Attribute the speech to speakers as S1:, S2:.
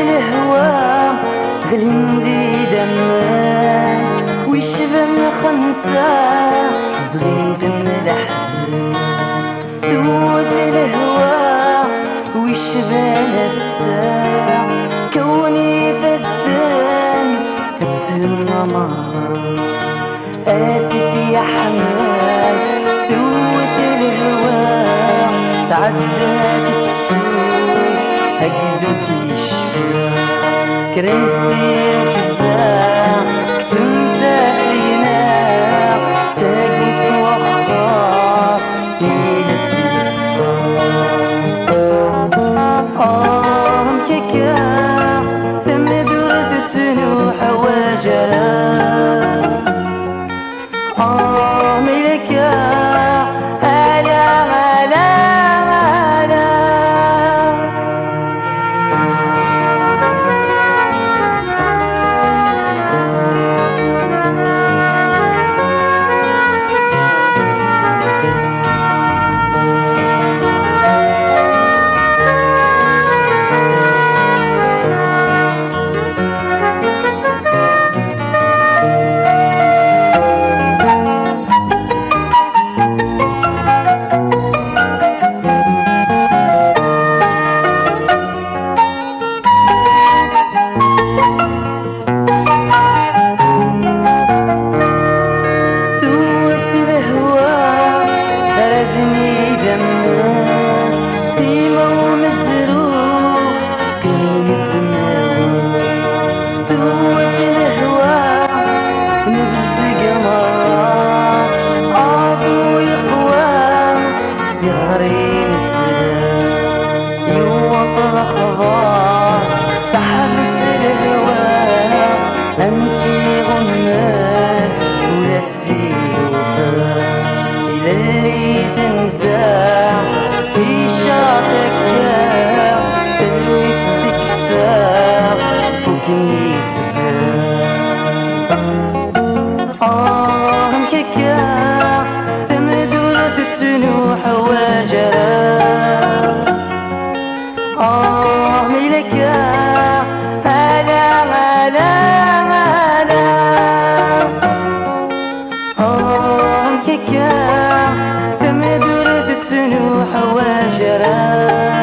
S1: الهوى غليندي دمان ويشبن خمسة صدغيت من الحزن دوت الهوى ويشبن الساعة كوني بدان هتسمى آسف يا حماي دوت الهوى تعداك تسوي هجدك يشفى كرنت ستيرك الزاع كسنت سينا تاقوك وقار إلى سيسفا مكيكا ثم درد تنوح وجرا ملكا تحبس الهوى أمشي غنان ولا تسيوفا إلى اللي تنزع في شاطك اللي تكفى فوقني سفا مكيكا ثم دورة تنوح وجرا ملكا هلا مكيكا ثم درد تنوح وجرا